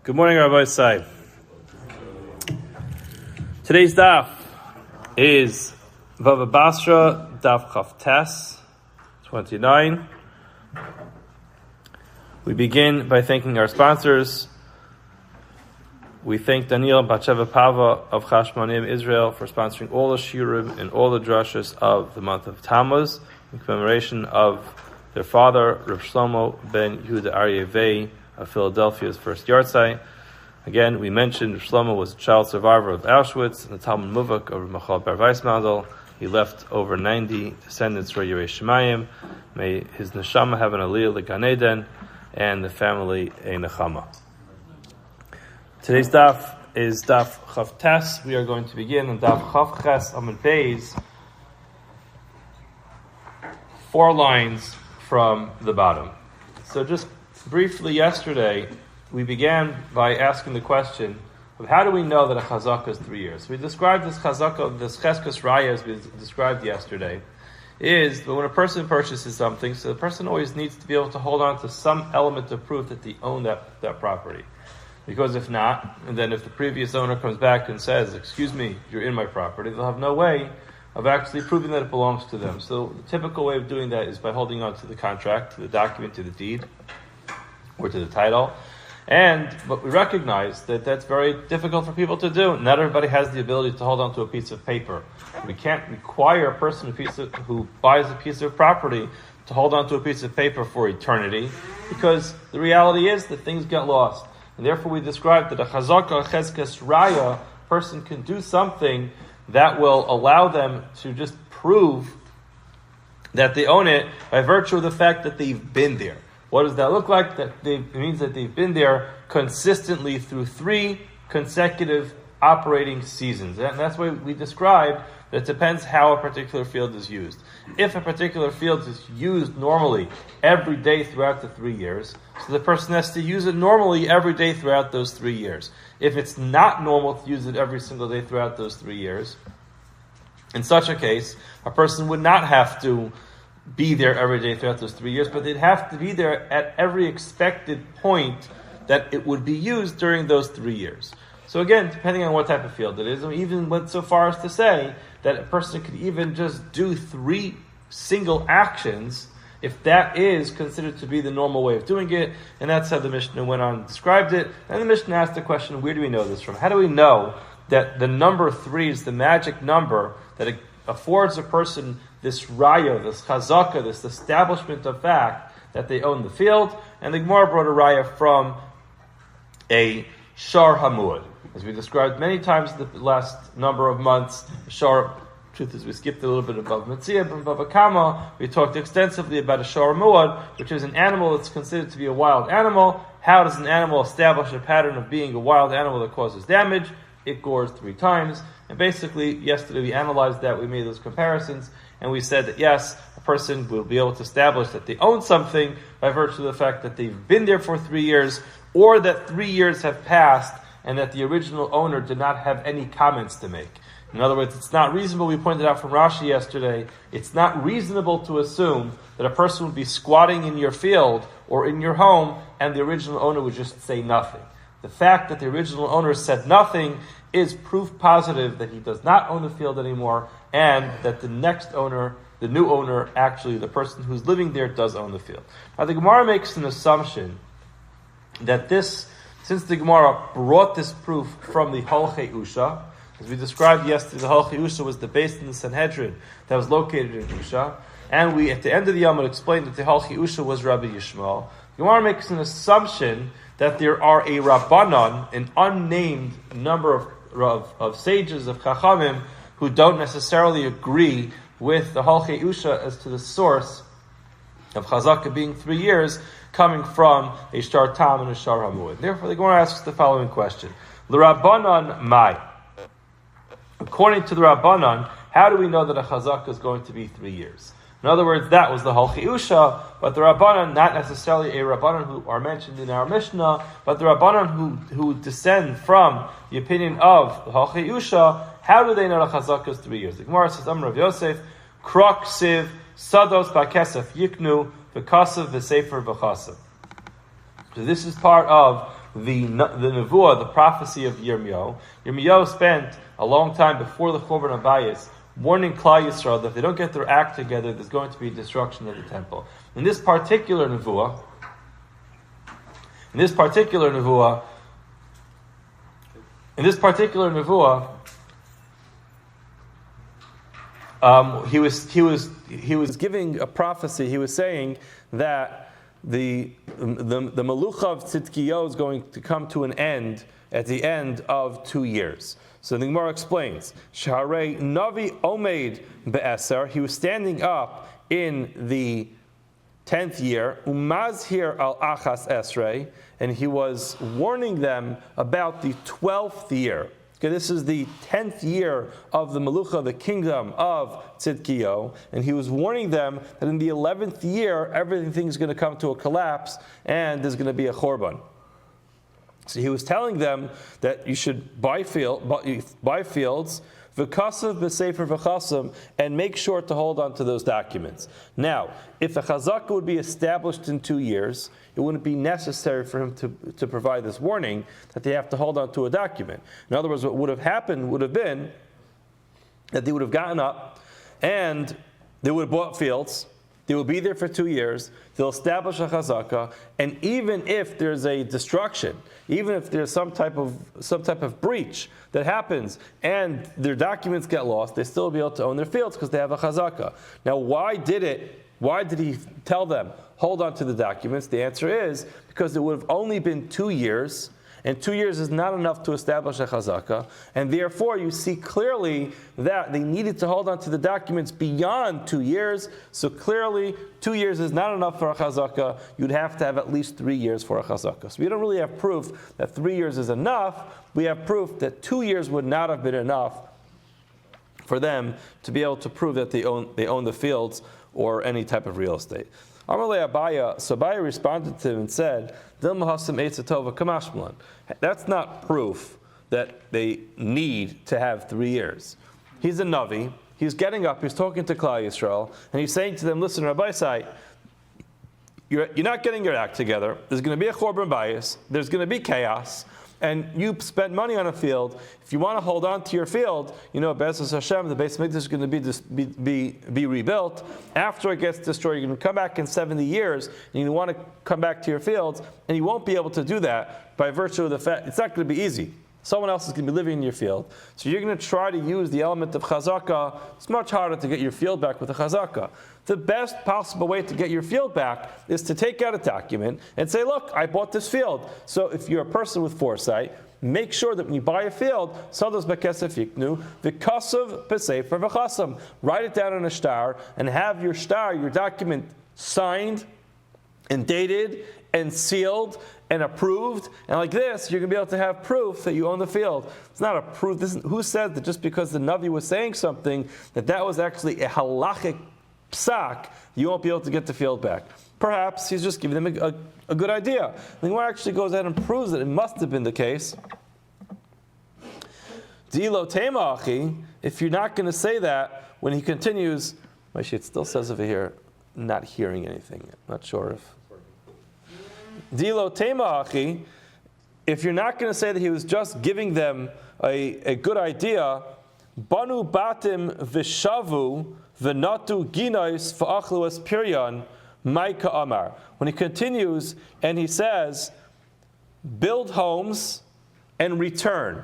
Good morning, Rabbi Sai. Today's daf is Bava Basra, Daf Tes 29. We begin by thanking our sponsors. We thank Daniel Batsheva Pava of Chashmonim Israel for sponsoring all the shiurim and all the drashas of the month of Tammuz in commemoration of their father, Rav Shlomo ben Yehuda Aryeh of Philadelphia's first yahrzeit. Again, we mentioned Rav Shlomo was a child survivor of Auschwitz and the Talmud Muvak of Michal Bar Weismandel. He left over 90 descendants for Yerei Shemayim. May his neshama have an aliyah l'Gan Eden and the family a nechama. Today's daf is Daf Tes. We are going to begin on Daf Ches Amud Beis, 4 lines from the bottom. So just briefly yesterday, we began by asking the question of how do we know that a chazaka is 3 years? We described this chazaka, this cheskes raya as we described yesterday, is that when a person purchases something, so the person always needs to be able to hold on to some element of proof that they own that property. Because if not, and then if the previous owner comes back and says, excuse me, you're in my property, they'll have no way of actually proving that it belongs to them. So the typical way of doing that is by holding on to the contract, to the document, to the deed, or to the title. But we recognize that that's very difficult for people to do. Not everybody has the ability to hold on to a piece of paper. We can't require a person who buys a piece of property to hold on to a piece of paper for eternity, because the reality is that things get lost. And therefore we described that a chazaka, cheskes raya, person can do something that will allow them to just prove that they own it by virtue of the fact that they've been there. What does that look like? It means that they've been there consistently through 3 consecutive operating seasons. And that's why we described that it depends how a particular field is used. If a particular field is used normally every day throughout the 3 years, so the person has to use it normally every day throughout those 3 years. If it's not normal to use it every single day throughout those 3 years, in such a case, a person would not have to be there every day throughout those 3 years, but they'd have to be there at every expected point that it would be used during those 3 years. So again, depending on what type of field it is, we even went so far as to say that a person could even just do 3 single actions if that is considered to be the normal way of doing it, and that's how the Mishnah went on and described it. And the Mishnah asked the question, where do we know this from? How do we know that the number 3 is the magic number that it affords a person this raya, this chazaka, this establishment of fact that they own the field? And the Gemara brought a raya from a shar hamuad. As we described many times the last number of months, shar, truth is we skipped a little bit above Metzia, but Bava Kama, we talked extensively about a shar hamuad, which is an animal that's considered to be a wild animal. How does an animal establish a pattern of being a wild animal that causes damage? It gores 3 times. And basically, yesterday we analyzed that, we made those comparisons, and we said that yes, a person will be able to establish that they own something by virtue of the fact that they've been there for 3 years, or that 3 years have passed and that the original owner did not have any comments to make. In other words, it's not reasonable, we pointed out from Rashi yesterday, it's not reasonable to assume that a person would be squatting in your field or in your home and the original owner would just say nothing. The fact that the original owner said nothing is proof positive that he does not own the field anymore, and that the next owner, the new owner, actually the person who's living there, does own the field. Now the Gemara makes an assumption that since the Gemara brought this proof from the Holchei Usha, as we described yesterday, the Holchei Usha was the base in the Sanhedrin that was located in Usha, and we at the end of the Yom explained that the Holchei Usha was Rabbi Yishmael. The Gemara makes an assumption that there are a Rabbanon, an unnamed number of sages, of Chachamim, who don't necessarily agree with the Holchei Usha as to the source of Chazaka being 3 years, coming from a Shtar Tam and a Shtar Hamuad. Therefore, the Gemara asks the following question. L'Rabbanon Mai. According to the Rabbanon, how do we know that a Chazaka is going to be 3 years? In other words, that was the Holchei Usha, but the Rabbanon, not necessarily a Rabbanon who are mentioned in our Mishnah, but the Rabbanon who descend from the opinion of the Holchei Usha, how do they know the Chazaka is 3 years? The Gemara says, Rav Yosef, Krok Siv, Sados Bakesef Yiknu, V'Kasav V'Sefer V'Chasav. So this is part of the nevuah, the prophecy of Yirmiyahu. Yirmiyahu spent a long time before the Churban Abayis warning Klal Yisrael that if they don't get their act together, there's going to be destruction of the temple. In this particular nevuah, he was giving a prophecy. He was saying that the Malucha of Tzidkiyahu is going to come to an end at the end of 2 years. So the Gemara explains, Shaharei Navi Omeid Be'eser, he was standing up in the 10th year, Umazhir al Achas Esrei, and he was warning them about the 12th year. Okay, this is the 10th year of the Malucha, the kingdom of Tzidkiyahu, and he was warning them that in the 11th year, everything's going to come to a collapse, and there's going to be a Chorban. So he was telling them that you should buy fields, v'kasav b'sefer v'chasam, and make sure to hold on to those documents. Now, if a chazaka would be established in 2 years, it wouldn't be necessary for him to provide this warning that they have to hold on to a document. In other words, what would have happened would have been that they would have gotten up and they would have bought fields. They will be there for 2 years. They'll establish a chazaka, and even if there's a destruction, even if there's some type of breach that happens, and their documents get lost, they still will be able to own their fields because they have a chazaka. Now, why did he tell them hold on to the documents? The answer is because it would have only been 2 years. And 2 years is not enough to establish a chazaka, and therefore you see clearly that they needed to hold on to the documents beyond 2 years. So clearly, 2 years is not enough for a chazaka. You'd have to have at least 3 years for a chazaka. So we don't really have proof that 3 years is enough. We have proof that 2 years would not have been enough for them to be able to prove that they own the fields or any type of real estate. So Aryeh responded to him and said, that's not proof that they need to have 3 years. He's a Navi, he's getting up, he's talking to Klal Yisrael, and he's saying to them, listen, Rabbi Sai, you're not getting your act together, there's going to be a Chorban Bayis, there's going to be chaos, and you spent money on a field. If you want to hold on to your field, Be'ezus Hashem, the Beis Hamikdash is going to be rebuilt. After it gets destroyed, you're going to come back in 70 years, and you want to come back to your fields, and you won't be able to do that by virtue of the fact it's not going to be easy. Someone else is going to be living in your field. So you're going to try to use the element of chazaka. It's much harder to get your field back with a chazaka. The best possible way to get your field back is to take out a document and say, look, I bought this field. So if you're a person with foresight, make sure that when you buy a field, sadas bekesef yiknu, v'kasav b'sefer v'chasam. Write it down on a star and have your star, your document, signed and dated and sealed and approved, and like this, you're going to be able to have proof that you own the field. It's not a proof. Who said that just because the Navi was saying something, that was actually a halachic psak, you won't be able to get the field back? Perhaps he's just giving them a good idea. The Gemara actually goes ahead and proves that it must have been the case. Dilo tema achi, if you're not going to say that, when he continues, it still says over here, not hearing anything. I'm not sure if... Dilo tema achi, if you're not going to say that he was just giving them a good idea, banu batim vishavu v'natu ginais v'achlu es piryan maika amar. When he continues and he says, build homes and return.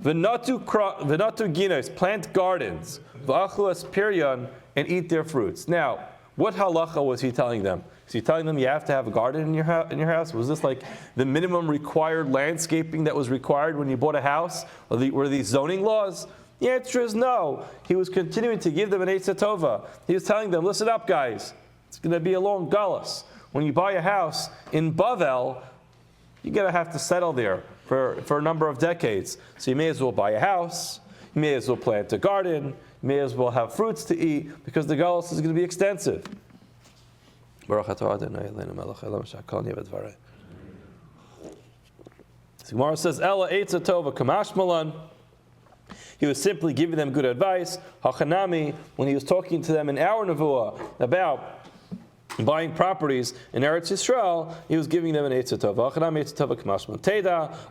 V'natu ginais, plant gardens. V'achlu es piryan, and eat their fruits. Now, what halacha was he telling them? Is he telling them you have to have a garden in your house? Was this like the minimum required landscaping that was required when you bought a house? Were these zoning laws? The answer is no. He was continuing to give them an Eitzah Tova. He was telling them, listen up, guys. It's going to be a long galus. When you buy a house in Bavel, you're going to have to settle there for a number of decades. So you may as well buy a house. You may as well plant a garden. You may as well have fruits to eat because the galus is going to be extensive. So Gemara says, Ella Eitzah Tova Kamash Malan. He was simply giving them good advice. Hachanami, when he was talking to them in our nevuah about buying properties in Eretz Yisrael, he was giving them an Eitzah Tova.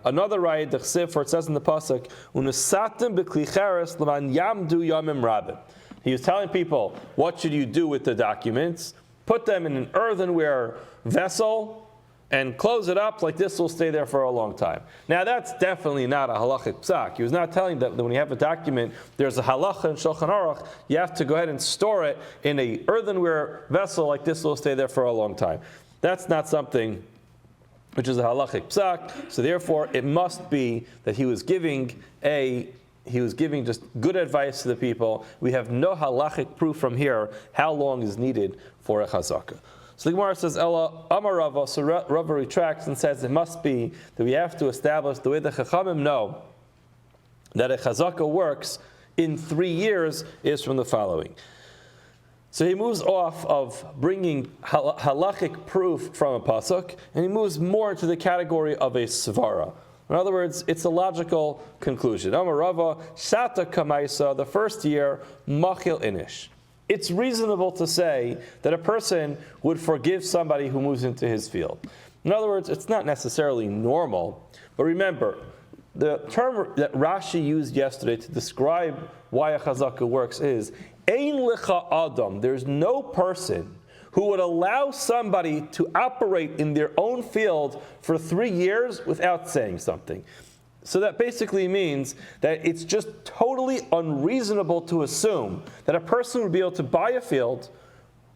Another raya, the Chsiv, where it says in the pasuk, "Unesatem b'kli cheres l'man yamdu yamim rabim." He was telling people, what should you do with the documents? Put them in an earthenware vessel and close it up, like this will stay there for a long time. Now that's definitely not a halachic psak. He was not telling that when you have a document, there's a halacha in Shulchan Aruch, you have to go ahead and store it in a earthenware vessel, like this will stay there for a long time. That's not something which is a halachic psak, so therefore it must be that he was giving just good advice to the people. We have no halachic proof from here how long is needed for a chazakah. So the Gemara says, Ella Amar Rava, so Rava retracts and says it must be that we have to establish the way the Chachamim know that a chazakah works in 3 years is from the following. So he moves off of bringing halachic proof from a pasuk, and he moves more into the category of a svara. In other words, it's a logical conclusion. Amar Rava, Shata Kamaisa, the first year, Machil Inish. It's reasonable to say that a person would forgive somebody who moves into his field. In other words, it's not necessarily normal, but remember, the term that Rashi used yesterday to describe why a chazakah works is, Ein lecha adam, there's no person who would allow somebody to operate in their own field for 3 years without saying something. So that basically means that it's just totally unreasonable to assume that a person would be able to buy a field,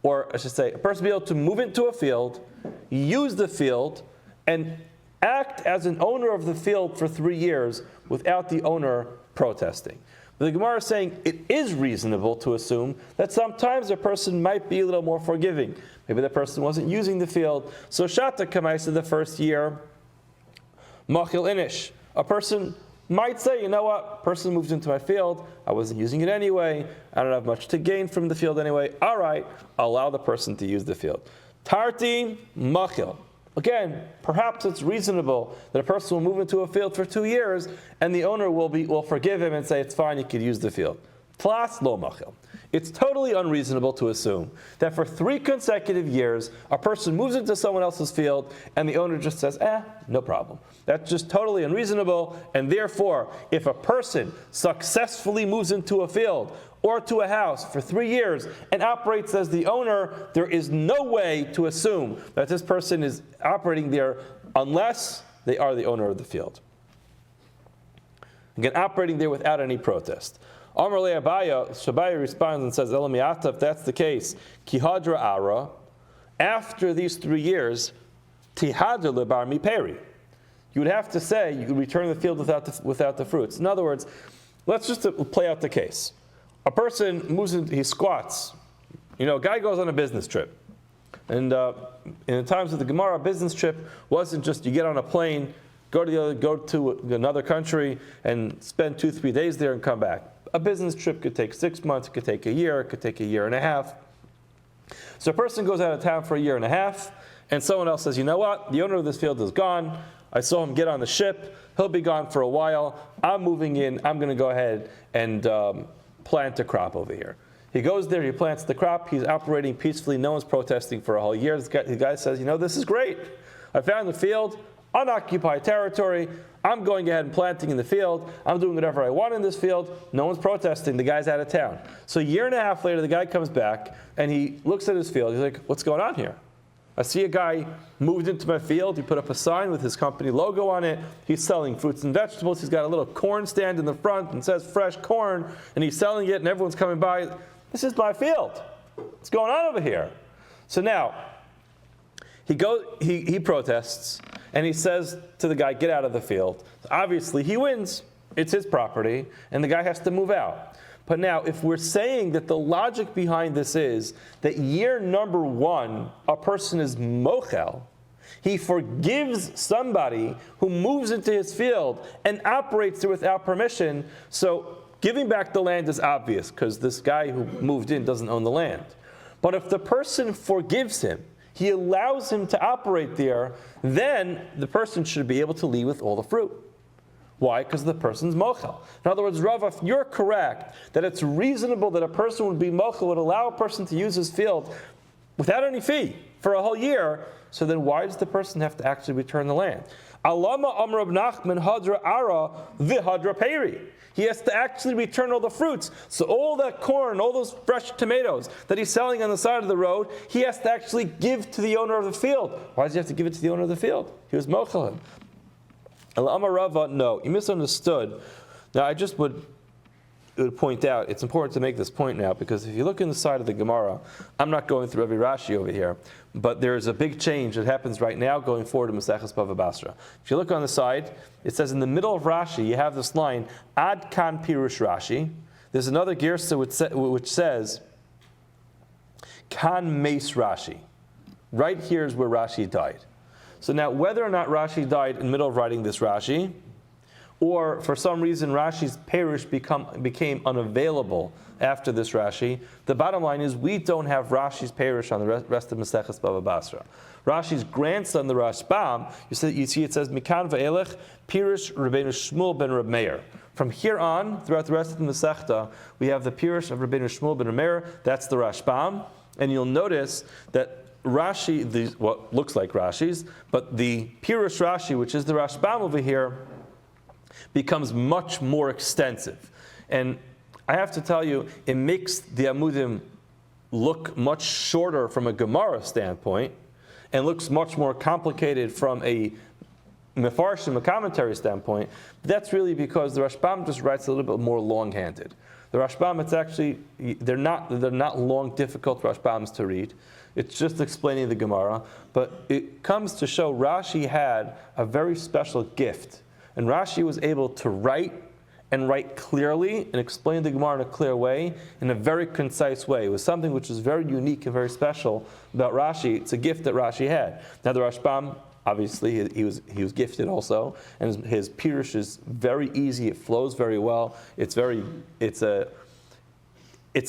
or I should say, a person would be able to move into a field, use the field, and act as an owner of the field for 3 years without the owner protesting. But the Gemara is saying it is reasonable to assume that sometimes a person might be a little more forgiving. Maybe the person wasn't using the field. So Shata Kamaisa, the first year, Machil Inish. A person might say, you know what, person moved into my field, I wasn't using it anyway, I don't have much to gain from the field anyway, all right, I'll allow the person to use the field. Tarti Machil. Again, perhaps it's reasonable that a person will move into a field for 2 years and the owner will forgive him and say, it's fine, you could use the field. Tlas lo machil. It's totally unreasonable to assume that for 3 consecutive years, a person moves into someone else's field and the owner just says, no problem. That's just totally unreasonable, and therefore, if a person successfully moves into a field or to a house for 3 years and operates as the owner, there is no way to assume that this person is operating there unless they are the owner of the field. Again, operating there without any protest. Amar le Abaya, Shabai responds and says, Elamiata, if that's the case, Kihadra Ara, after these 3 years, Tihadra lebar mi peri. You would have to say you could return the field without the fruits. In other words, let's just play out the case. A person moves in, he squats. A guy goes on a business trip. And in the times of the Gemara, a business trip wasn't just you get on a plane, go to another country, and spend 2-3 days there and come back. A business trip could take 6 months, it could take a year, it could take a year and a half. So a person goes out of town for a year and a half, and someone else says, you know what, the owner of this field is gone. I saw him get on the ship. He'll be gone for a while. I'm moving in. I'm going to go ahead and plant a crop over here. He goes there. He plants the crop. He's operating peacefully. No one's protesting for a whole year. The guy says, this is great. I found the field, unoccupied territory. I'm going ahead and planting in the field. I'm doing whatever I want in this field. No one's protesting. The guy's out of town. So a year and a half later, the guy comes back and he looks at his field. He's like, what's going on here? I see a guy moved into my field. He put up a sign with his company logo on it. He's selling fruits and vegetables. He's got a little corn stand in the front and says fresh corn, and he's selling it, and everyone's coming by. This is my field. What's going on over here? So now, he protests, and he says to the guy, get out of the field. Obviously, he wins. It's his property, and the guy has to move out. But now, if we're saying that the logic behind this is that year number 1, a person is mochel, he forgives somebody who moves into his field and operates there without permission, so giving back the land is obvious because this guy who moved in doesn't own the land. But if the person forgives him, he allows him to operate there, then the person should be able to leave with all the fruit. Why? Because the person's mochel. In other words, Rav, if you're correct that it's reasonable that a person would be mochel, would allow a person to use his field without any fee for a whole year. So then why does the person have to actually return the land? Alama Amr Nachman Hadra Ara Vihadra Peri. He has to actually return all the fruits. So all that corn, all those fresh tomatoes that he's selling on the side of the road, he has to actually give to the owner of the field. Why does he have to give it to the owner of the field? He was mochel him. Alama Rava, no, you misunderstood. Now I just would point out, it's important to make this point now, because if you look in the side of the Gemara, I'm not going through every Rashi over here, but there's a big change that happens right now going forward in Maseches Bava Basra. If you look on the side, it says in the middle of Rashi, you have this line, Ad Kan Pirush Rashi. There's another Girsa which says, Kan Meis Rashi. Right here is where Rashi died. So now, whether or not Rashi died in the middle of writing this Rashi, or for some reason Rashi's Perush became unavailable after this Rashi, the bottom line is we don't have Rashi's Perush on the rest of Maseches Bava Basra. Rashi's grandson, the Rashbam, you see it says, Mikan Va'elech, Pirush Rabbeinu Shmuel ben Reb Meir. From here on, throughout the rest of the Masechta, we have the Pirush of Rabbeinu Shmuel ben Reb Meir, that's the Rashbam, and you'll notice that Rashi, what looks like Rashi's, but the Pirush Rashi, which is the Rashbam over here, becomes much more extensive. And I have to tell you, it makes the Amudim look much shorter from a Gemara standpoint, and looks much more complicated from a Mefarshim, a commentary standpoint. But that's really because the Rashbam just writes a little bit more long-handed. The Rashbam, it's actually, they're not long, difficult Rashbams to read. It's just explaining the Gemara. But it comes to show Rashi had a very special gift. And Rashi was able to write clearly and explain the Gemara in a clear way, in a very concise way. It was something which was very unique and very special about Rashi. It's a gift that Rashi had. Now the Rashbam, obviously, he was gifted also, and his Pirush is very easy. It flows very well. It's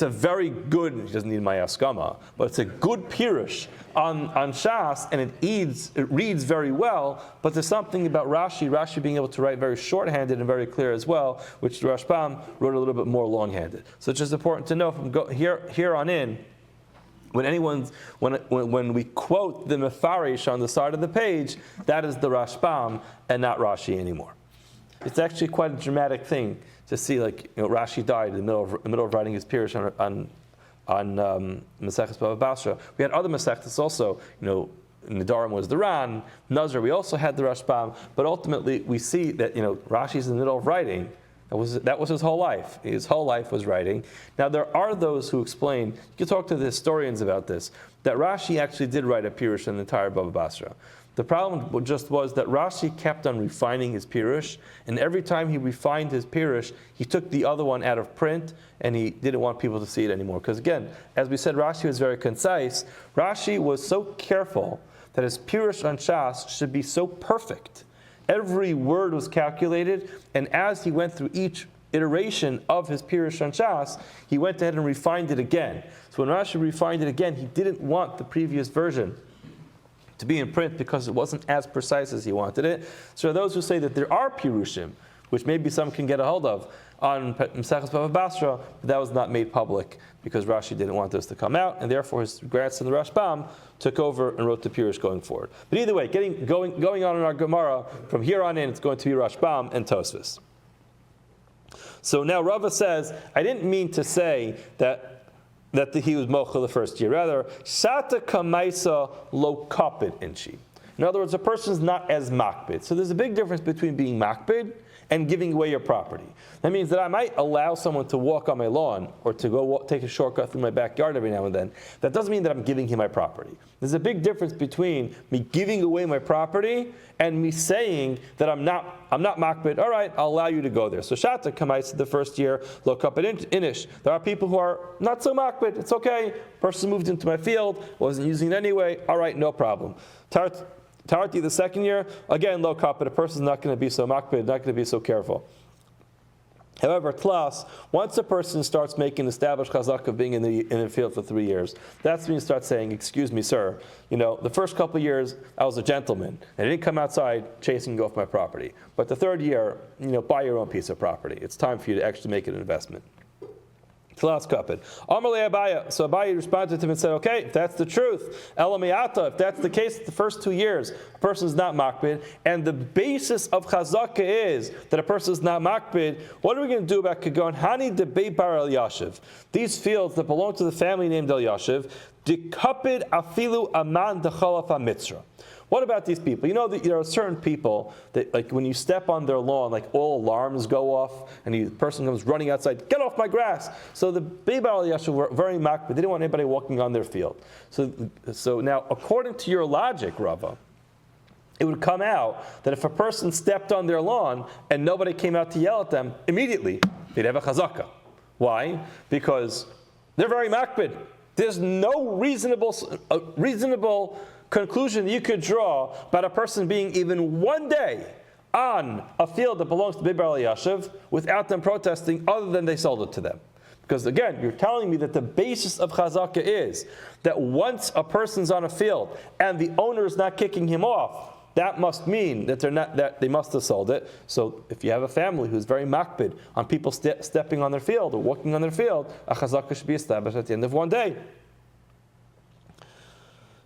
a very good, he doesn't need my askama, but it's a good Pirush on Shas, and it reads very well, but there's something about Rashi being able to write very short-handed and very clear as well, which the Rashbam wrote a little bit more long-handed. So it's just important to know from here on in, when we quote the Mefarish on the side of the page, that is the Rashbam and not Rashi anymore. It's actually quite a dramatic thing to see, Rashi died in the middle of writing his Pirush on Maseches Bava Basra. We had other Masechtas also, Nedarim was the Ran, Nazar, we also had the Rashbam, but ultimately we see that, Rashi's in the middle of writing. That was his whole life. His whole life was writing. Now there are those who explain, you can talk to the historians about this, that Rashi actually did write a Pirush in the entire Bava Basra. The problem just was that Rashi kept on refining his Pirush, and every time he refined his Pirush, he took the other one out of print, and he didn't want people to see it anymore. Because again, as we said, Rashi was very concise. Rashi was so careful that his Pirush on Shas should be so perfect. Every word was calculated, and as he went through each iteration of his Pirush on Shas, he went ahead and refined it again. So when Rashi refined it again, he didn't want the previous version to be in print because it wasn't as precise as he wanted it. So those who say that there are Pirushim, which maybe some can get a hold of, on Maseches Bava Basra, but that was not made public because Rashi didn't want this to come out, and therefore his grandson, the Rashbam, took over and wrote the Pirush going forward. But either way, going on in our Gemara, from here on in, it's going to be Rashbam and Tosfos. So now Rava says, I didn't mean to say that he was mochel the first year. Rather, shata kamaisa lo kapid inchi. In other words, a person's not as makbid. So there's a big difference between being makbid and giving away your property. That means that I might allow someone to walk on my lawn or to go take a shortcut through my backyard every now and then. That doesn't mean that I'm giving him my property. There's a big difference between me giving away my property and me saying that I'm not makbid. All right, I'll allow you to go there. So shata kamais the first year, lo kapid inish. There are people who are not so makbid. It's okay. Person moved into my field, wasn't using it anyway. All right, no problem. Tarti the second year, again, low kapid. A person's not going to be so makbid, not going to be so careful. However, tlas, once a person starts making established chazak of being in the field for 3 years, that's when you start saying, excuse me, sir, the first couple of years, I was a gentleman, and I didn't come outside chasing you off my property. But the third year, buy your own piece of property. It's time for you to actually make an investment. Tlas kapid. Amalei Abaya. So Abaya responded to him and said, okay, if that's the truth, Elamiata, if that's the case, the first 2 years, a person is not makbid, and the basis of chazaka is that a person is not makbid, what are we going to do about Kagon? Hani de Beibar El Yashiv. These fields that belong to the family named El Yashiv, de kapid afilu aman de chalaf mitzra. What about these people? You know that there are certain people that, like, when you step on their lawn, like all alarms go off, and the person comes running outside, get off my grass. So the Beibar Al Yashiv were very makbid. They didn't want anybody walking on their field. So now, according to your logic, Rava, it would come out that if a person stepped on their lawn and nobody came out to yell at them, immediately they'd have a chazaka. Why? Because they're very makbid. There's no reasonable conclusion that you could draw about a person being even 1 day on a field that belongs to Beibar Al Yashiv without them protesting, other than they sold it to them. Because again, you're telling me that the basis of chazaka is that once a person's on a field and the owner is not kicking him off, that must mean that they must have sold it. So if you have a family who's very makbid on people stepping on their field or walking on their field, a chazaka should be established at the end of 1 day.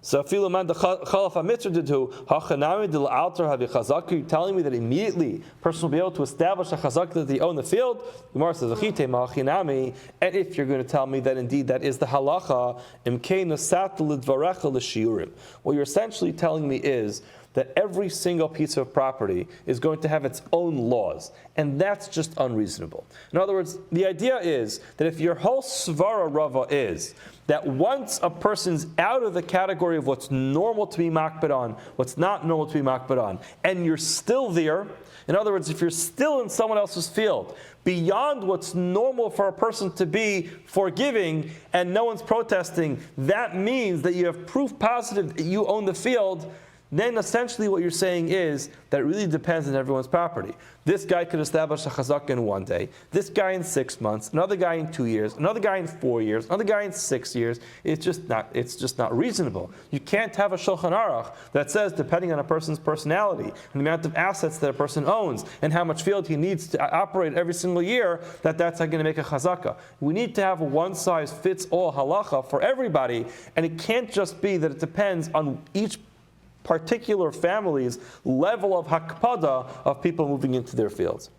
So filuman the chalaf mitzvah did who hachanami del alter have chazaka. You're telling me that immediately a person will be able to establish a chazaka that they own the field. The Gemara says achite ma'achinami. And if you're going to tell me that indeed that is the halacha, imkein nasat lidvarecha l'shiurim. What you're essentially telling me is that every single piece of property is going to have its own laws, and that's just unreasonable. In other words, the idea is that if your whole svara rava is that once a person's out of the category of what's normal to be makbid on, what's not normal to be makbid on, and you're still there, in other words, if you're still in someone else's field, beyond what's normal for a person to be forgiving, and no one's protesting, that means that you have proof positive that you own the field. Then essentially what you're saying is that it really depends on everyone's property. This guy could establish a chazaka in 1 day, this guy in 6 months, another guy in 2 years, another guy in 4 years, another guy in 6 years. It's just not reasonable. You can't have a Shulchan Aruch that says, depending on a person's personality and the amount of assets that a person owns and how much field he needs to operate every single year, that's how going to make a chazaka. We need to have a one-size-fits-all halacha for everybody, and it can't just be that it depends on each particular family's level of hakpada of people moving into their fields.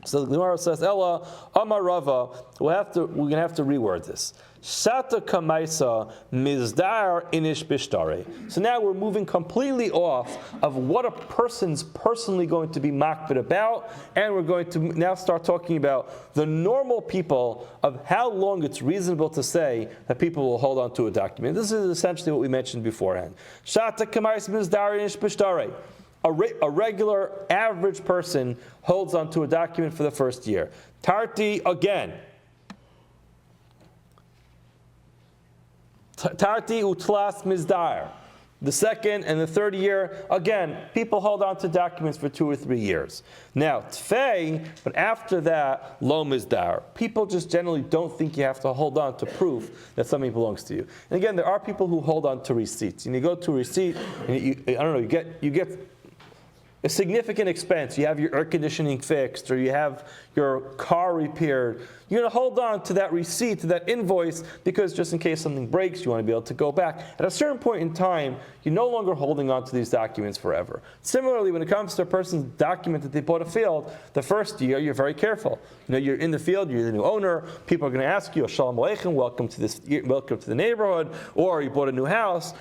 So the Gemara says, Ella, Amar Rava, we're going to have to reword this. Shata kamaisa mizdar inish bishtare. So now we're moving completely off of what a person's personally going to be makbid about, and we're going to now start talking about the normal people of how long it's reasonable to say that people will hold on to a document. This is essentially what we mentioned beforehand. Shata kamaisa mizdar inish bishtare. A regular, average person holds onto a document for the first year. Tarti, again. Tarti utlas mizdar. The second and the third year, again, people hold on to documents for 2 or 3 years. Now, tfei, but after that, lo mizdar. People just generally don't think you have to hold on to proof that something belongs to you. And again, there are people who hold on to receipts. And you go to a receipt, and you get a significant expense. You have your air conditioning fixed, or you have your car repaired. You're going to hold on to that receipt, to that invoice, because just in case something breaks, you want to be able to go back. At a certain point in time, you're no longer holding on to these documents forever. Similarly, when it comes to a person's document that they bought a field, the first year, you're very careful. You're in the field, you're the new owner, people are going to ask you, Shalom Aleichem, welcome to the neighborhood, or you bought a new house,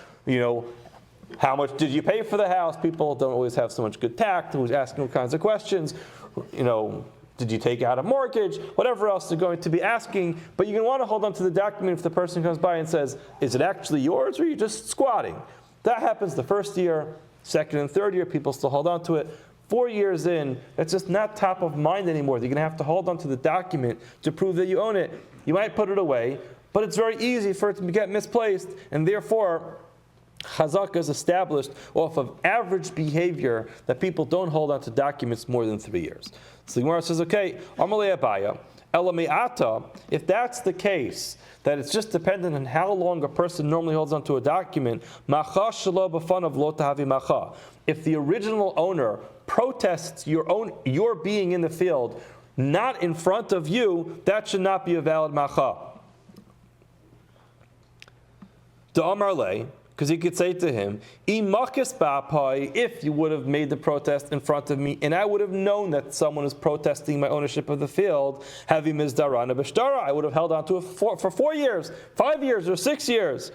how much did you pay for the house? People don't always have so much good tact. Who's asking all kinds of questions? Did you take out a mortgage? Whatever else they're going to be asking. But you're going to want to hold on to the document if the person comes by and says, is it actually yours or are you just squatting? That happens the first year, second and third year, people still hold on to it. 4 years in, it's just not top of mind anymore. You're going to have to hold on to the document to prove that you own it. You might put it away, but it's very easy for it to get misplaced, and therefore, chazaka is established off of average behavior that people don't hold on to documents more than 3 years. So the Gemara says, okay, Amalei Abaya, Elameata, if that's the case, that it's just dependent on how long a person normally holds on to a document, macha shelo b'fanav lo tahavi macha. If the original owner protests your being in the field, not in front of you, that should not be a valid macha. To Amar Le, because he could say to him, if you would have made the protest in front of me, and I would have known that someone is protesting my ownership of the field, I would have held on to it for 4 years, 5 years, or 6 years.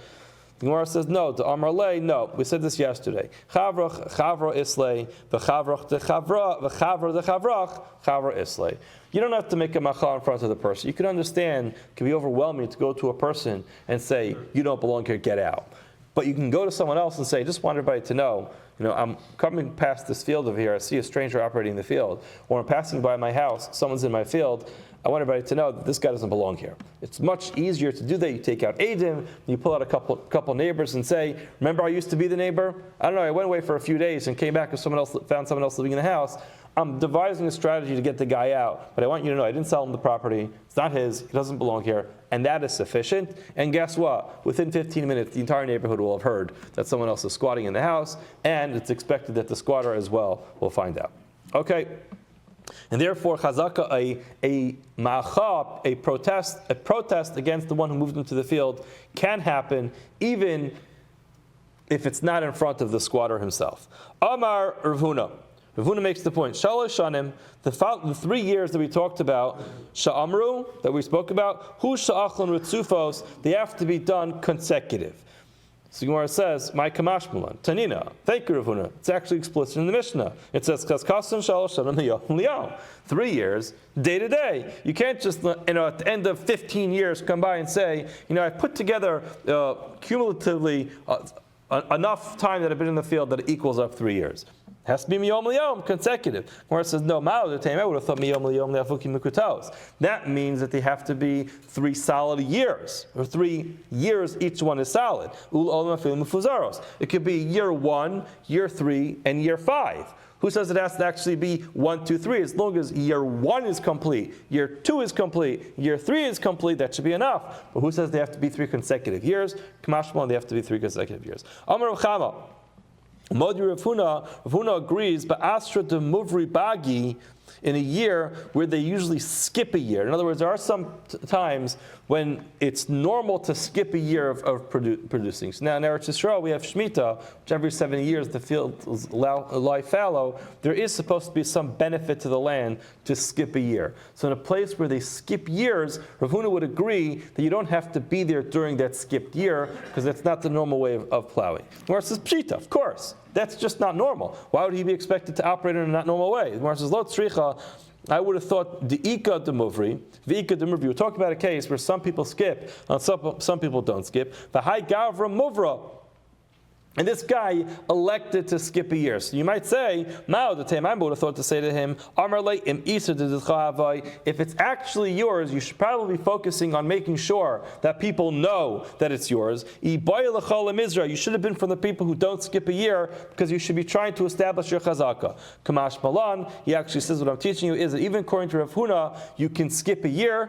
The Gemara says no. To Amar Le, no. We said this yesterday. Chavrach, chavra islay, v'chavrach de chavra, v'chavra de chavrach, chavra islay. You don't have to make a macha in front of the person. You can understand, it can be overwhelming to go to a person and say, you don't belong here, get out. But you can go to someone else and say, just want everybody to know, I'm coming past this field over here, I see a stranger operating the field, or I'm passing by my house, someone's in my field, I want everybody to know that this guy doesn't belong here. It's much easier to do that. You take out Adim, you pull out a couple neighbors and say, remember I used to be the neighbor? I don't know, I went away for a few days and came back and found someone else living in the house. I'm devising a strategy to get the guy out, but I want you to know I didn't sell him the property. It's not his. He doesn't belong here. And that is sufficient. And guess what? Within 15 minutes, the entire neighborhood will have heard that someone else is squatting in the house, and it's expected that the squatter as well will find out. Okay. And therefore, chazaka, a ma'acha, a protest against the one who moved into the field can happen even if it's not in front of the squatter himself. Amar Rav Huna. Rav Huna makes the point. Shalosh shanim, the 3 years that we talked about, sha'amru, that we spoke about, hu sha'achlon ritzufos, they have to be done consecutive. So Gemara says, "My kamashmulan tanina." Thank you, Rav Huna. It's actually explicit in the Mishnah. It says, "Kaskasan shalosh shanim liyom." 3 years, day to day. You can't just, at the end of 15 years, come by and say, I put together cumulatively enough time that I've been in the field that it equals up 3 years. It has to be miyom liyom, consecutive. Gemara says, no, I would have thought miyom liyom le'afukim mikutos. That means that they have to be 3 solid years, or 3 years each one is solid. Ul olam afilim mufuzaros. It could be year 1, year 3, and year 5. Who says it has to actually be 1, 2, 3? As long as year 1 is complete, year 2 is complete, year 3 is complete, that should be enough. But who says they have to be 3 consecutive years? Kamashma, they have to be 3 consecutive years. Amar Rav Chama. Modi Rav Huna agrees, but Astra de Muvri Bagi, in a year where they usually skip a year. In other words, there are some times when it's normal to skip a year of producing. So now in Eretz Yisrael we have Shemitah, which every 70 years the fields lie fallow. There is supposed to be some benefit to the land to skip a year. So in a place where they skip years, Rav Huna would agree that you don't have to be there during that skipped year, because that's not the normal way of plowing. Gemara says, Pshita, of course. That's just not normal. Why would he be expected to operate in a not normal way? The Gemara says, Lo tzricha, I would have thought the ika de muvri, we're talking about a case where some people skip, and some people don't skip. The high gavra muvra. And this guy elected to skip a year. So you might say, Mao, the time I would have thought to say to him, if it's actually yours, you should probably be focusing on making sure that people know that it's yours. You should have been from the people who don't skip a year, because you should be trying to establish your chazaka. Kamash Malan, he actually says what I'm teaching you is that even according to Rav Huna, you can skip a year,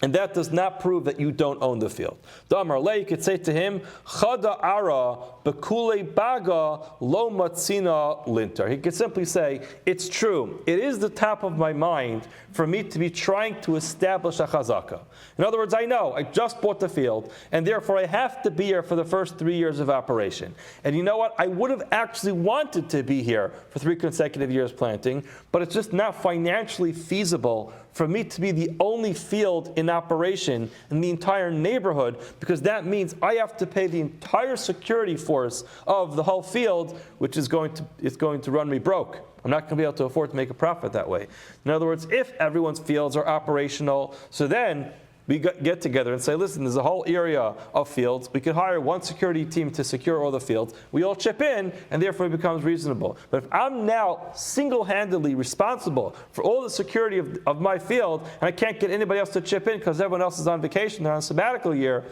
and that does not prove that you don't own the field. Damar Le, you could say to him, Chada ara bekule baga lo matzina linter. He could simply say, it's true. It is the top of my mind for me to be trying to establish a chazaka. In other words, I know I just bought the field, and therefore I have to be here for the first 3 years of operation. And you know what? I would have actually wanted to be here for 3 consecutive years planting, but it's just not financially feasible for me to be the only field in operation in the entire neighborhood, because that means I have to pay the entire security force of the whole field, which is going to run me broke. I'm not going to be able to afford to make a profit that way. In other words, if everyone's fields are operational, so then we get together and say, listen, there's a whole area of fields. We could hire one security team to secure all the fields. We all chip in, and therefore it becomes reasonable. But if I'm now single-handedly responsible for all the security of my field, and I can't get anybody else to chip in because everyone else is on vacation, they're on a sabbatical year,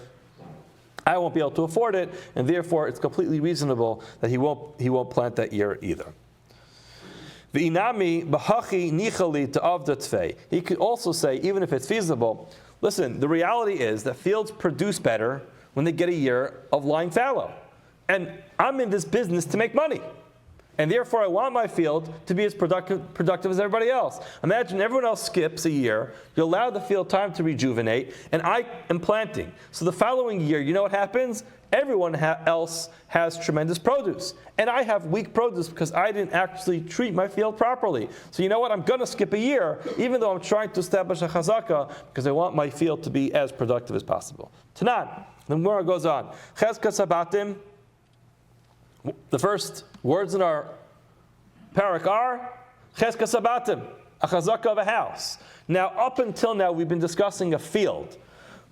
I won't be able to afford it, and therefore it's completely reasonable that he won't plant that year either. V'inami b'hachi nichali ta'avda tfei. He could also say, even if it's feasible, listen, the reality is that fields produce better when they get a year of lying fallow. And I'm in this business to make money. And therefore, I want my field to be as productive as everybody else. Imagine everyone else skips a year. You allow the field time to rejuvenate, and I am planting. So the following year, you know what happens? Everyone else has tremendous produce. And I have weak produce because I didn't actually treat my field properly. So you know what? I'm going to skip a year, even though I'm trying to establish a chazaka, because I want my field to be as productive as possible. Tanan, the Gemara goes on. Chezkas habatim. The first words in our parak are Chezkas habatim, a chazaka of a house. Now, up until now, we've been discussing a field.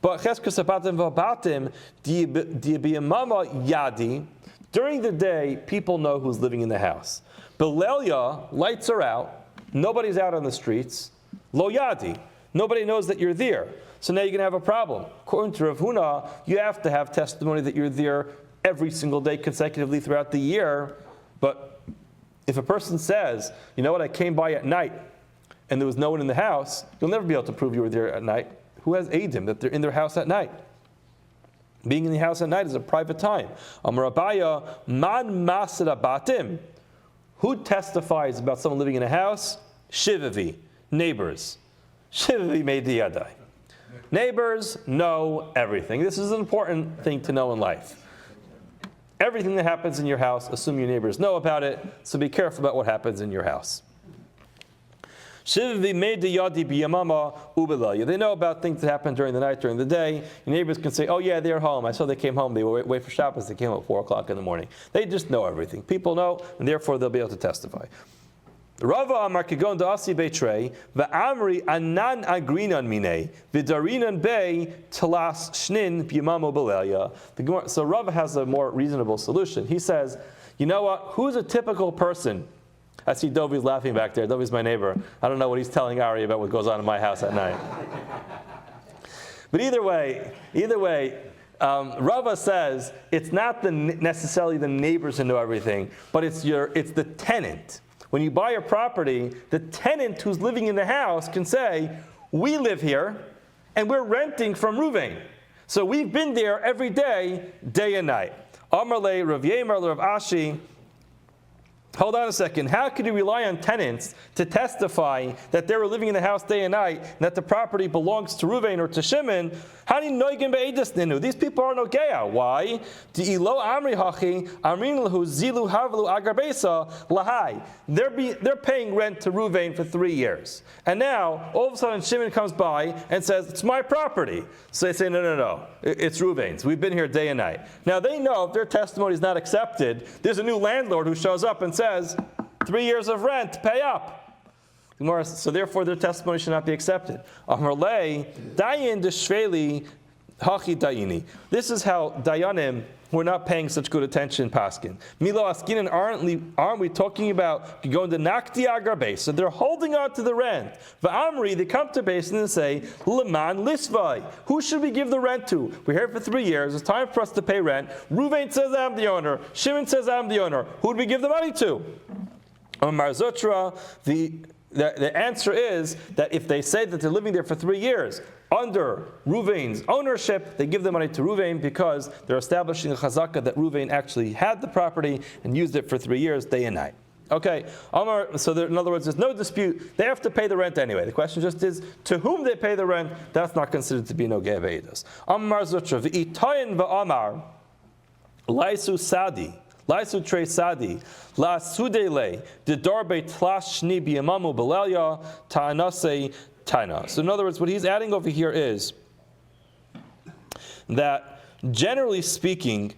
But Chezkas habatim v'habatim di'biyamama yadi. During the day, people know who's living in the house. Belelia, lights are out. Nobody's out on the streets. Lo yadi. Nobody knows that you're there. So now you're going to have a problem. According to Rav Huna, you have to have testimony that you're there every single day consecutively throughout the year. But if a person says, you know what, I came by at night and there was no one in the house, you'll never be able to prove you were there at night. Who has aidim that they're in their house at night? Being in the house at night is a private time. Amar Abaya, man masad batim. Who testifies about someone living in a house? Shivavi, neighbors. Shivavi made the yadai. Neighbors know everything. This is an important thing to know in life. Everything that happens in your house, assume your neighbors know about it, so be careful about what happens in your house. They know about things that happen during the night, during the day. Your neighbors can say, oh yeah, they're home. I saw they came home. They were wait for Shabbos. They came home at 4 o'clock in the morning. They just know everything. People know, and therefore they'll be able to testify. Rava Amar Kigon Da'asi Beitrei Va'amri Anan Agrinan Mine V'Darinan Bei Talas Shnin B'Yamamo Belelia. So Rava has a more reasonable solution. He says, you know what? Who's a typical person? I see Dovi's laughing back there. Dovi's my neighbor. I don't know what he's telling Aryeh about what goes on in my house at night. But either way, Rava says it's not necessarily the neighbors who know everything, but it's the tenant. When you buy a property, the tenant who's living in the house can say, we live here, and we're renting from Ruvain. So we've been there every day, day and night. Amarle, Rav Yemar, Rav Ashi. Hold on a second. How could you rely on tenants to testify that they were living in the house day and night and that the property belongs to Ruvain or to Shimon? How do you know you can be ninu? These people are no geya. Why? They're paying rent to Ruvain for 3 years. And now, all of a sudden, Shimon comes by and says, it's my property. So they say, no. It's Ruvain's. We've been here day and night. Now, they know if their testimony is not accepted, there's a new landlord who shows up and says, 3 years of rent, pay up. So therefore their testimony should not be accepted. This is how Dayanim who are not paying such good attention paskin. Milo askinan aren't we talking about going to nakti agar? So they're holding on to the rent. Va'amri, they come to basin and say, Leman lisvai. Who should we give the rent to? We're here for 3 years. It's time for us to pay rent. Ruvain says I'm the owner. Shimon says I'm the owner. Who do we give the money to? Amar Zotra, the answer is that if they say that they're living there for 3 years under Ruvain's ownership, they give the money to Ruvain because they're establishing a chazaka that Ruvain actually had the property and used it for 3 years, day and night. Okay, in other words, there's no dispute. They have to pay the rent anyway. The question just is, to whom they pay the rent, that's not considered to be no gei v'eidos. Amar Zotra, v'itayin v'amar, laisu sadi, Laisu tre sadi, la sudele, de darbe tlashni biyamamu belelia, ta'anase taina. So in other words, what he's adding over here is that, generally speaking,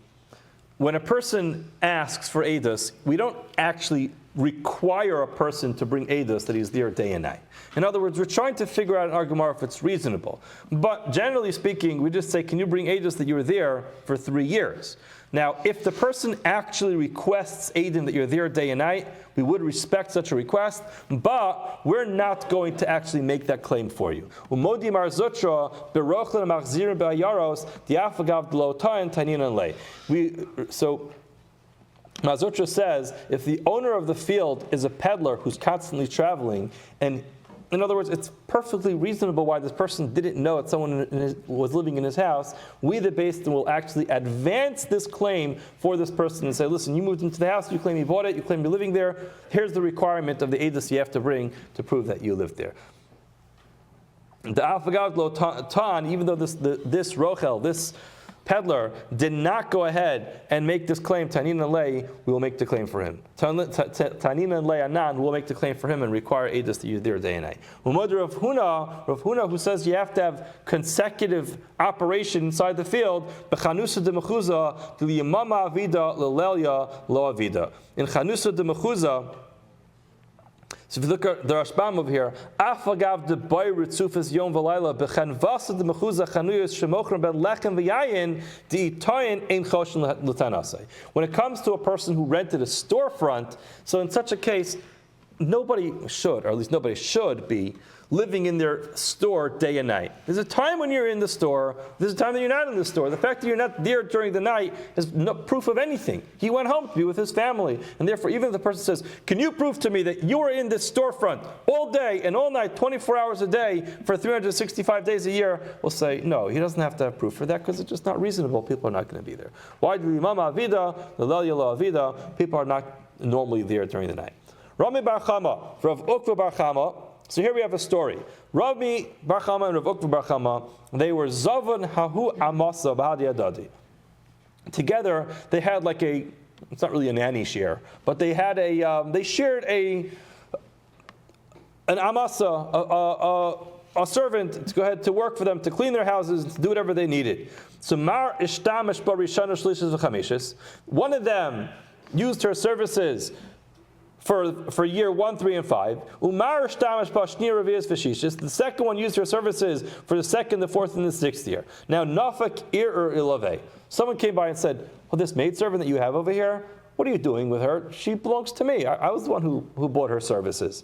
when a person asks for edus, we don't actually require a person to bring edus that he's there day and night. In other words, we're trying to figure out in our Gemara if it's reasonable. But generally speaking, we just say, can you bring edus that you were there for 3 years? Now, if the person actually requests Eidim that you're there day and night, we would respect such a request, but we're not going to actually make that claim for you. So Mazutra says, if the owner of the field is a peddler who's constantly traveling, and In other words, it's perfectly reasonable why this person didn't know that someone was living in his house. We, the Beis Din, will actually advance this claim for this person and say, listen, you moved into the house, you claim you bought it, you claim you're living there. Here's the requirement of the edus you have to bring to prove that you lived there. The Afagav Lo Tan, even though this Rochel, this peddler, did not go ahead and make this claim, Tanina Lei, we will make the claim for him. Tanina Lei Anan, we will make the claim for him and require edus to use their day and night. Rav Huna, who says you have to have consecutive operation inside the field, Bechanusa de Mechuza, the Yamama Avida, Lelelia, Lo Avida. In Chanusa de Mechuza, so if you look at the Rashbam over here, Afagav de boy ritzufas yom v'layla b'chan vasa de mechuza chanuyos shemochram ben lechem v'yayin di itoyin ein choshen l'tanasei. When it comes to a person who rented a storefront, so in such a case, nobody should, or at least nobody should be living in their store day and night. There's a time when you're in the store, there's a time that you're not in the store. The fact that you're not there during the night is no proof of anything. He went home to be with his family, and therefore even if the person says, can you prove to me that you were in this storefront all day and all night, 24 hours a day, for 365 days a year, we'll say, no, he doesn't have to have proof for that because it's just not reasonable. People are not going to be there. Why do Mama Avida, Lelelia Lo Avida, people are not normally there during the night. Rami Bar Chama, Rav Ukva Bar Chama. So here we have a story. Rabbi Bar Chama and Rav Ukva Bar Chama, they were Zavan Hahu Amasa B'Hadi Adadi. Together, they had like it's not really a nanny share, but they had they shared an Amasa, a servant to go ahead to work for them, to clean their houses, to do whatever they needed. So Mar Ishtamish Barishana Shlishas V'Chamishis. One of them used her services for year 1, 3, and 5. Umar shtamash b'shnir revius v'shishis. The second one used her services for the second, the fourth, and the 6th year. Now nafak ir ilave. Someone came by and said, "Well, this maidservant that you have over here, what are you doing with her? She belongs to me. I was the one who bought her services."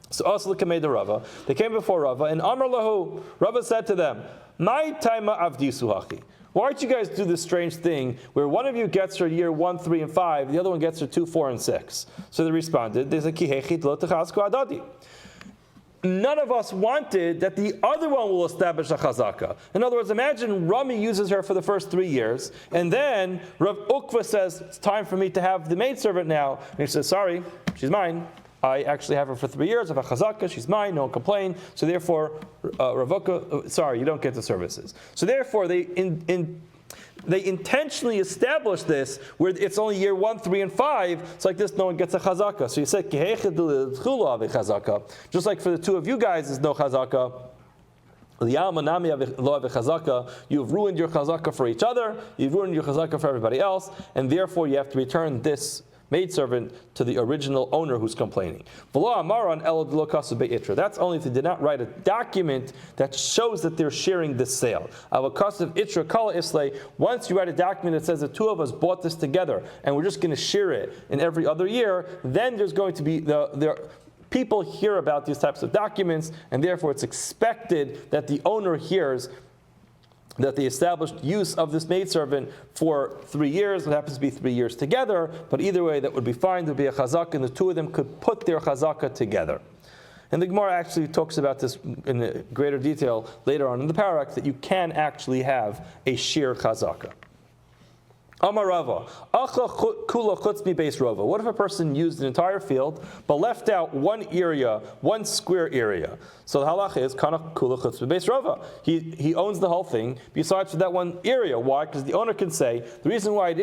So also the Rava. They came before Rava, and Amar lahu, Rava said to them, "My taima avdi suhachi. Why don't you guys do this strange thing where one of you gets her year 1, 3, and 5, the other one gets her 2, 4, and 6? So they responded, they said, none of us wanted that the other one will establish a chazaka. In other words, imagine Rami uses her for the first 3 years, and then Rav Ukva says, it's time for me to have the maidservant now. And he says, sorry, she's mine. I actually have her for 3 years. I have a chazaka, she's mine, no one complain. So therefore, Rav Ukva, sorry, you don't get the services. So therefore, they intentionally established this where it's only year 1, 3, and 5. It's like this, no one gets a chazaka. So you say, just like for the two of you guys, there's no chazaka. You've ruined your chazaka for each other, you've ruined your chazaka for everybody else, and therefore you have to return this maidservant to the original owner who's complaining. That's only if they did not write a document that shows that they're sharing this sale. Once you write a document that says the two of us bought this together and we're just going to share it in every other year, then there's going to be people hear about these types of documents, and therefore it's expected that the owner hears that they established use of this maidservant for 3 years. It happens to be 3 years together, but either way, that would be fine. There would be a chazaka, and the two of them could put their chazaka together. And the Gemara actually talks about this in greater detail later on in the parak, that you can actually have a sheer chazaka. Amar Rava, Acha kula chutz mi beis Rava. What if a person used an entire field but left out one area, one square area? So the halacha is kana kula chutz mi beis Rava. He owns the whole thing besides for that one area. Why? Because the owner can say the reason why I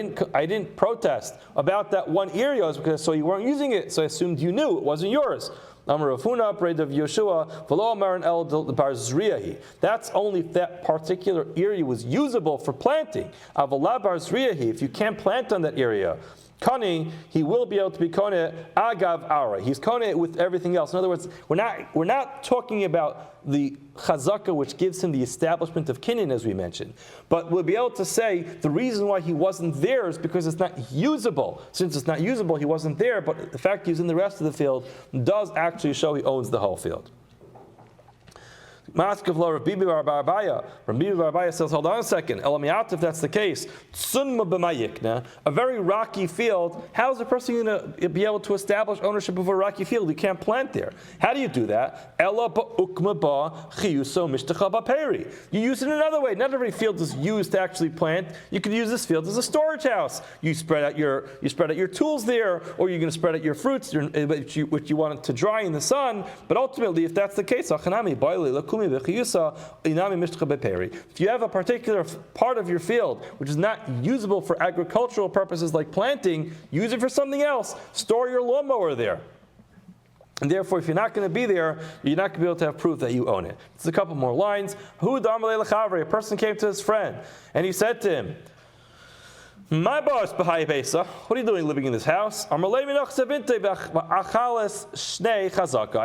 didn't protest about that one area is because I saw you weren't using it, so I assumed you knew it wasn't yours. Amar Rav Huna, Braid of Yeshua, V'lo Amaran El Bar Zriyahi. That's only if that particular area was usable for planting. Avala Bar Zriyahi. If you can't plant on that area, Kani, he will be able to be Kone Agav Ara. He's Kone with everything else. In other words, we're not talking about the chazaka which gives him the establishment of kinyan, as we mentioned. But we'll be able to say the reason why he wasn't there is because it's not usable. Since it's not usable, he wasn't there, but the fact he's in the rest of the field does actually show he owns the whole field. Maskav lo Rabbi Bar Abaya. Rabbi Bar Abaya says, hold on a second. Elamiat, if that's the case, tsunma b'mayikna, a very rocky field. How is a person going to be able to establish ownership of a rocky field? You can't plant there. How do you do that? Ela ba'ukma ba chiyuso mishtacha ba'peri. You use it in another way. Not every field is used to actually plant. You could use this field as a storage house. You spread out your tools there, or you're going to spread out your fruits, which you want it to dry in the sun. But ultimately, if that's the case, if you have a particular part of your field which is not usable for agricultural purposes like planting, use it for something else. Store your lawnmower there. And therefore, if you're not going to be there, you're not going to be able to have proof that you own it. There's a couple more lines. A person came to his friend and he said to him, my boss, what are you doing living in this house? I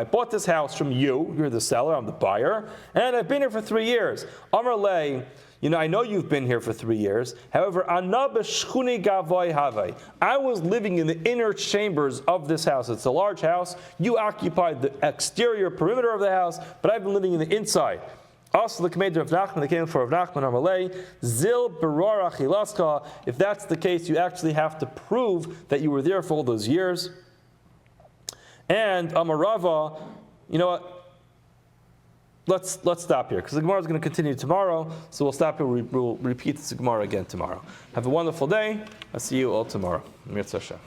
bought this house from you. You're the seller, I'm the buyer. And I've been here for 3 years. I know you've been here for 3 years. However, I was living in the inner chambers of this house. It's a large house. You occupied the exterior perimeter of the house, but I've been living in the inside. Also, the commander of Nachman, they came for Rav Nachman Amalei, Zil Berora Chilaska. If that's the case, you actually have to prove that you were there for all those years. And Amarava, you know what? Let's stop here, because the Gemara is going to continue tomorrow. So we'll stop here. We'll repeat this Gemara again tomorrow. Have a wonderful day. I'll see you all tomorrow. Mirza Hashem.